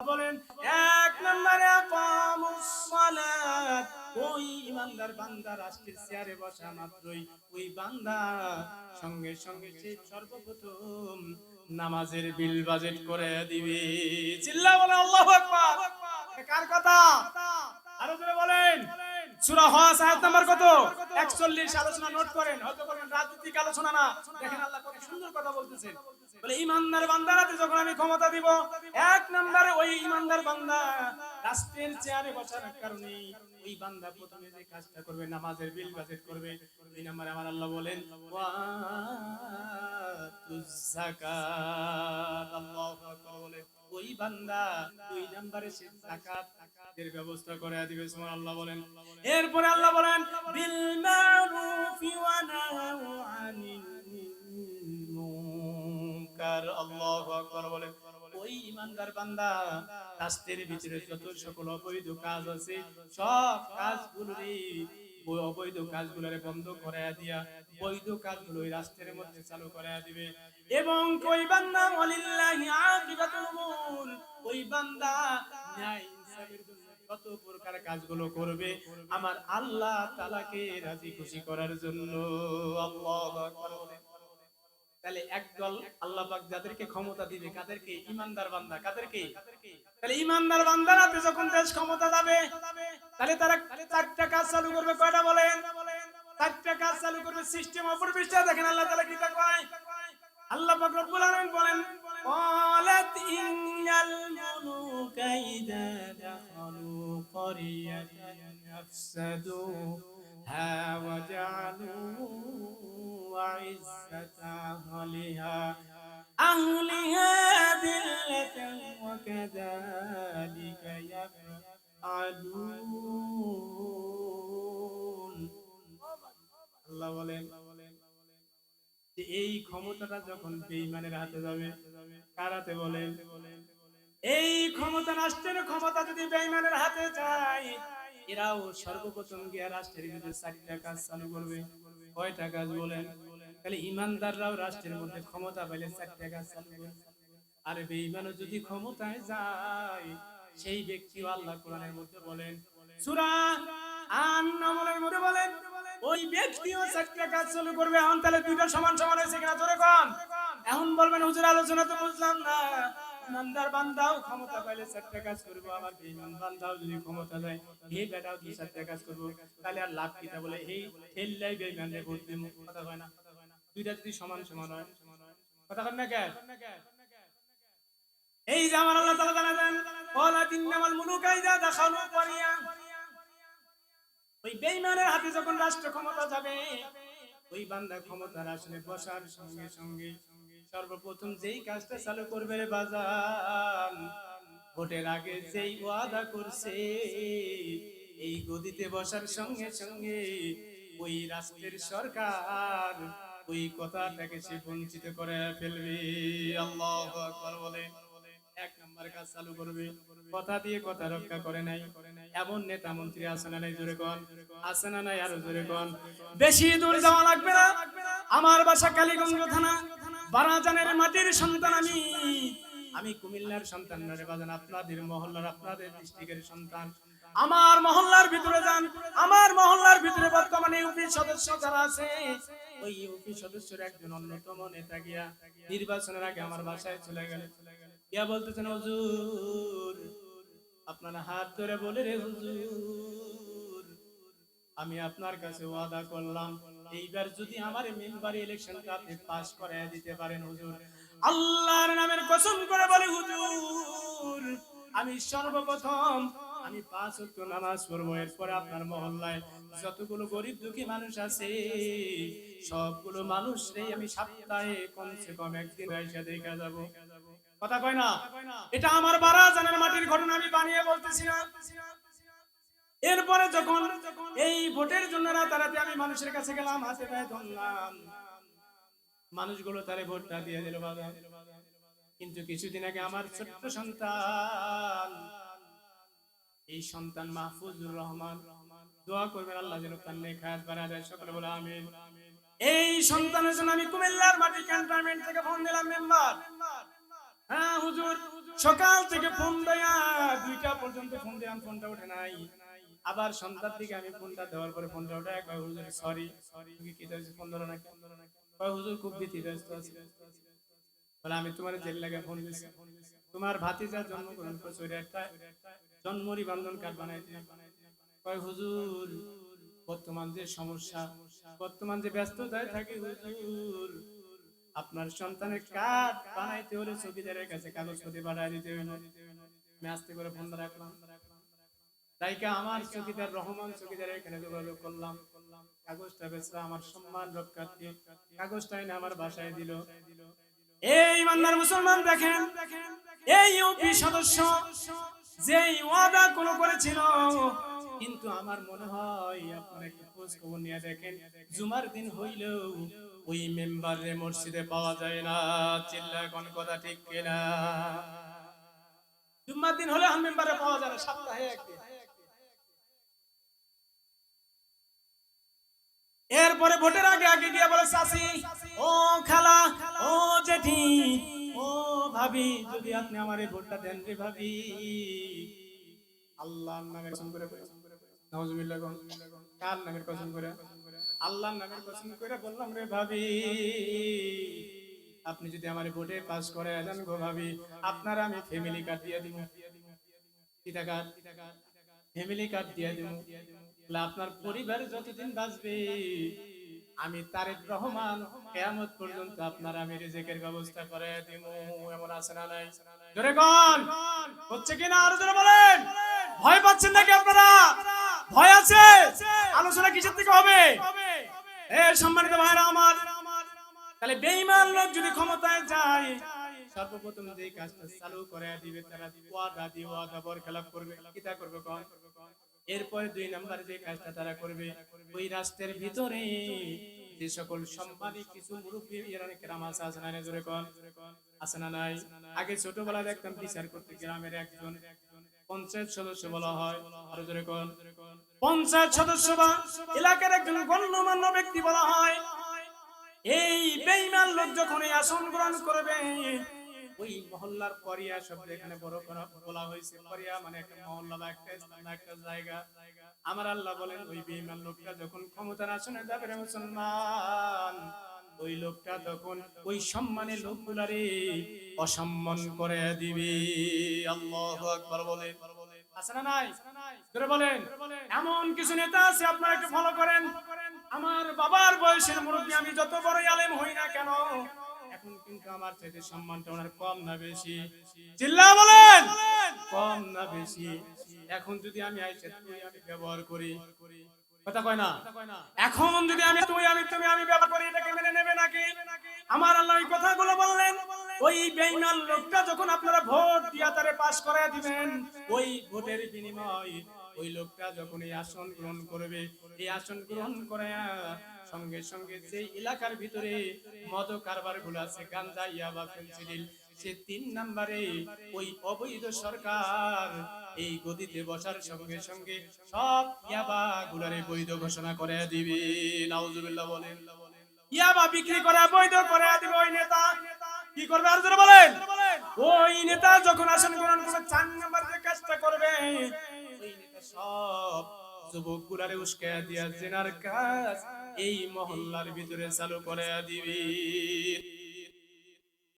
বলেন এক নম্বরে আকামুস সালাত। ওই ইমানদার বান্দা রাষ্ট্রের চেয়ারে বসা মাত্রই ওই বান্দা সঙ্গে সঙ্গে সে সর্বপ্রথম নামাজের বিল বাজেট করে দিবে। চিল্লা বলে আল্লাহু আকবার। কার কথা? আরো জোরে বলেন। সূরা হজ আয়াত নাম্বার কত? 41। আলোচনা নোট করেন, হয়তো বলেন রাজনৈতিক আলোচনা না। দেখেন আল্লাহ কত সুন্দর কথা বলতেছেন। বলে ইমানদার বান্দারাতে যখন আমি ক্ষমতা দিব, এক নম্বরে ওই ইমানদার বান্দা রাষ্ট্রের চেয়ারে বসার কারণে ওই বান্দা প্রথমে যে কাজটা করবে নামাজের বিল বাজেট করবে। দুই নম্বরে আমার আল্লাহ বলেন ওয়াতুজ যাকাত। আল্লাহু আকবার বলে ওই বান্দা দুই নম্বরে সে যাকাত এর ব্যবস্থা করে দিবে। সুবহানাল্লাহ বলেন। এরপরে আল্লাহ বলেন বিল মারুফি ওয়া নাহু আনিল মুনকার। আল্লাহু আকবার বলেন ওই ইমানদার বান্দা রাষ্ট্রের ভিতরে যত সকল অবৈধ কাজ আছে সব কাজগুলোরে ওই অবৈধ কাজগুলোরে বন্ধ করে দিয়া বৈধ কাজগুলো ওই রাষ্ট্রের মধ্যে চালু করে দিবে। এবং ওই বান্দা ওয়ালিল্লাহি আকিবাতুল উমুর, ওই বান্দা ন্যায় ইনসাফের জন্য কত প্রকার কাজগুলো করবে আমার আল্লাহ তাআলাকে রাজি খুশি করার জন্য। আল্লাহু আকবার। তাহলে একদল আল্লাহ পাক যাদেরকে ক্ষমতা দিবে কাদেরকে? ইমানদার বান্দা। কাদেরকে? তাহলে ইমানদার বান্দারাতে যখন দেশ ক্ষমতা যাবে তাহলে তারা চারটা কাজ চালু করবে। কয়টা বলেন? চারটা কাজ চালু করবে। সিস্টেম অপর পৃষ্ঠা দেখেন আল্লাহ তাআলা কি তা কয়। আল্লাহ পাক রব্বুল আলামিন বলেন ক্বালাত ইন্নাল মুলুকা ইযা দাখালু ক্বরিয়াতান আফসাদুহা ওয়া জা'ালু আইজ্জাতা আহলিহা দিল্লাতান ওয়া কাযালিকা ইয়াফআলুন। আল্লাহ বলেন যে এই ক্ষমতাটা যখন বেঈমানের হাতে যাবে, কার হাতে বলেন? এই ক্ষমতা রাষ্ট্রের ক্ষমতা যদি বেঈমানের হাতে যায়, এরাও সর্বপ্রথম গিয়ে রাষ্ট্রের বিরুদ্ধে চারটা কাজ চালু করবে। কয়টা কাজ বলেন? তাহলে ইমানদাররাও রাষ্ট্রের মধ্যে ক্ষমতা পাইলে চারটা কাজ চালু করবে। আর বেঈমানও যদি ক্ষমতায় যায় সেই ব্যক্তিও আল্লাহ কোরআনের মধ্যে বলেন সূরা আন-নামলের মধ্যে বলেন ওই ব্যক্তিও চারটা কাজ চালু করবে। এখন তাহলে দুইটা সমান সমান হয়েছে কিনা জোরে কোন। এখন বলবেন হুজুর আলোচনা তো বুঝলাম না। ইমানদার বান্দাও ক্ষমতা পাইলে চারটা কাজ করবো, আবার বেঈমান বান্দাও যদি ক্ষমতা যায় এই বেটাও দুই চারটা কাজ করবো, তাহলে আর লাভ কিটা? বলে এই ঠেললাই বেঈমানরে ভোট দেব। কথা হয় না? দুইটা যদি সমান সমান হয় কথা কন না কেন? এই যে আমার আল্লাহ তাআলা জানালেন ক্বালাত ইন্নামাল মুলুকা ইযা দাখালু ক্বরিয়া। ওই বেঈমানের হাতে যখন রাষ্ট্র ক্ষমতা যাবে ওই বান্দা ক্ষমতার আসনে বসার সঙ্গে সঙ্গে সর্বপ্রথম যেই কাজটা চালু করবে রে বাজান, ভোটের আগে যেই ওয়াদা করছে এই গদিতে বসার সঙ্গে সঙ্গে ওই রাষ্ট্রের সরকার ওই কথাটাকে সে বঞ্চিত করে ফেলবে। আল্লাহু আকবার বলে এক নাম্বার কাজ চালু করবে। কথা দিয়ে কথা রক্ষা করে নাই এমন নেতা মন্ত্রী আছে না নাই? জোরে কোন। আছে না নাই? আরো জোরে কোন। বেশি দূর যাওয়া লাগবে না। আমার বাসা কালীগঞ্জ থানা বারাজানের মাটির সন্তান আমি। আমি কুমিল্লার সন্তান না রে বাজান, আপনাদের মহল্লার আপনাদের ডিস্ট্রিক্টের সন্তান। আমার মহল্লার ভিতরে যান, আমার মহল্লার ভিতরে বর্তমানে ইউপি সদস্য যারা আছে ওই ইউপি সদস্যের একজন অন্যতম নেতা গিয়া নির্বাচনের আগে আমার বাসায় চলে গেল। ইয়া বলতেছেন হুজুর আপনারা হাত ধরে বলে রে হুজুর আমি আপনার কাছে ওয়াদা করলাম এইবার যদি আমার মেম্বারি ইলেকশনটা আপনি পাস করায় দিতে পারেন হুজুর, আল্লাহর নামের কসম করে বলে হুজুর আমি সর্বপ্রথম আমি 5 ওয়াক্ত নামাজ পড়বো। এরপরে আপনার মহল্লায় যতগুলো গরিব দুঃখী মানুষ আছে সবগুলো মানুষরে আমি সপ্তাহে কমসে কম একদিন এসে দেখা যাব। কথা কয় না? এটা আমার বারাজানের মাটির ঘটনা, আমি বানিয়ে বলতেছি না। এরপরে যখন এই ভোটের জন্য রাতারাতি আমি মানুষের কাছে গেলাম, হাতে পায়ে ধরলাম, মানুষগুলো তারে ভোটটা দিয়ে দিল বাবা। কিন্তু কিছুদিন আগে আমার ছোট্ট সন্তান, এই সন্তান মাহফুজুর রহমান, দোয়া করবেন আল্লাহ যেন তার নেক হায়াত বাড়ায় দেয়। সকলে বলে আমিন। এই সন্তানের জন্য আমি কুমিল্লার মাটি ক্যান্টনমেন্ট থেকে ফোন দিলাম মেম্বার, হ্যাঁ হুজুর সকাল থেকে ফোন দেয়া 2টা পর্যন্ত ফোন দিলাম, ফোনটা ওঠে নাই। আবার সন্ধ্যার দিকে আমি ফোনটা দেওয়ার পরে ফোনটা ওঠে, কয় হুজুর সরি, তুমি কি হয়েছে ফোন ধরো না কেন? কয় হুজুর খুব ব্যস্ত আছি। বলে আমি তোমার জেল লাগে ফোন দিছি, তোমার ভাতিজার জন্মগ্রহণ করছে, ওইটা একটা জন্ম নিবন্ধন কার্ড বানাই দিই। কয় হুজুর বর্তমান যে সমস্যা, বর্তমান যে ব্যস্ততায় থাকি হুজুর, আপনার সন্তানের কার্ড বানাইতে হলে চৌকিদারের কাছে কাগজপত্র পাঠিয়ে দিতে হইল। আমি আস্তে করে ফোনটা রাখলাম, তাইকা আমার চৌকিদার রহমান চৌকিদারের এখানে যোগাযোগ করলাম, কাগজটা বেচরা আমার সম্মান রক্ষার্থে কাগজটা এনে আমার বাসায় দিল। এই ইমানদার মুসলমান দেখেন, এই ইউপি সদস্য যেই ওয়াদা কোন করেছিল, কিন্তু আমার মনে হয় আপনারা একটু খোঁজ খবর নিয়ে দেখেন, জুমার দিন হইলেও ওই মেম্বারে মসজিদে পাওয়া যায় না। চিল্লা কোন কথা ঠিক কিনা? জুমার দিন হলে মেম্বারে পাওয়া যায় না, সপ্তাহে একদিন। এরপরে ভোটের আগে আগে গিয়ে বলে চাচি, ও খালা, ও জেঠি, ও ভাবি, যদি আপনি আমার এই ভোটটা দেন রে ভাবি, আল্লাহর নামের কসম করে, নাউজুবিল্লাহ, কার নামের কসম করে? আল্লাহর নামের কসম করে বললাম রে ভাবি, আপনি যদি আমার ভোটে পাস করে দেন গো ভাবি, আপনারা আমি ফ্যামিলি কার্ড দিয়ে দিব। কি টাকা? ফ্যামিলি কার্ড দিয়ে দিব। আপনার পরিবার যতদিন বাঁচবে, আমি তারেক রহমান কিয়ামত পর্যন্ত আপনার আমি রিজিকের ব্যবস্থা করে দিব। এমন আছে না নাই? জোরে কোন হচ্ছে কিনা আরো জোরে বলেন। ভয় পাচ্ছেন নাকি আপনারা? ভয় আছে? আলোচনা কিসের থেকে হবে? এ সম্মানিত ভাইরা আমার, তাহলে বেঈমান লোক যদি ক্ষমতায় যায়, সর্বপ্রথম যে কাজটা চালু করে দিবে, তারা ওয়াদা দিয়ে ওয়াদা বরখেলাপ করবে। কিটা করবে কোন? এরপরে 2 নাম্বার যে কাজটা তারা করবে, ওই রাষ্ট্রের ভিতরে যে সকল সম্মানী কিছু মুরব্বী ইরানি কেরাম আছে না, জোরে কোন আছে না নাই? আগে ছোটবেলা দেখতাম বিচার করতে গ্রামের একজন পঞ্চায়েত সদস্য বলা হয়, আরো জোরে কোন পঞ্চায়েত সদস্য বা এলাকার একজন গণ্যমান্য ব্যক্তি বলা হয়। এই বেঈমান লোক যখন এই আসন গ্রহণ করবে, ওই মহল্লার পরিয়া শব্দ এখানে বড় করা বলা হয়েছে। পরিয়া মানে একটা মহল্লা বা একটা স্থান বা একটা জায়গা। আমার আল্লাহ বলেন, ওই বেঈমান লোকটা যখন ক্ষমতার আসনে যাবে রে মুসলমান, ওই লোকটা তখন ওই সম্মানের লোকগুলারে অসম্মান করে দিবে। আল্লাহু আকবার বলেন। আছে না নাই? জোরে বলেন। এমন কিছু নেতা আছে, আপনারা একটু ফলো করেন। আমার বাবার বয়সের মুরব্বী, আমি যত বড় আলেম হই না কেন, এখন কিন্তু আমার চাইতে সম্মানটা ওনার কম না বেশি? চিল্লা বলেন, কম না বেশি? এখন যদি আমি আইসে তুই আমি ব্যবহার করি, কথা কয় না? এখন যদি আমি তুই আমি তুমি আমি ব্যবহার করি, এটাকে মেনে নেবে নাকি? আমার আল্লাহ এই কথাগুলো বললেন। ওই বেঈমান লোকটা যখন আপনারা ভোট দিয়া তারে পাস করায় দিবেন, ওই ভোটের বিনিময় ওই লোকটা যখন এই আসন গ্রহণ করবে, এই আসন গ্রহণ করায়া সঙ্গে সঙ্গে যে এলাকার ভিতরে মদ কারবার গুলো আছে, গাঞ্জা, ইয়াবা, ফেনসিডিল, সে 3 নম্বরে ওই অবৈধ সরকার এই গদিতে বসার সঙ্গে সঙ্গে সব ইয়াবা গুলারে বৈধ ঘোষণা করে দিবে। নাউজুবিল্লাহ বলেন। ইয়াবা বিক্রি করে বৈধ করে দিবে ওই নেতা। কি করবে আর জোরে বলেন? ওই নেতা যখন আসন গ্রহণ করবে, 4 নম্বর যে কাজটা করবে, ওই নেতা সব যুবক গুলারে উস্কায়া দিয়া জেনার কাজ এই মহল্লার ভিতরে চালু করে দিবে।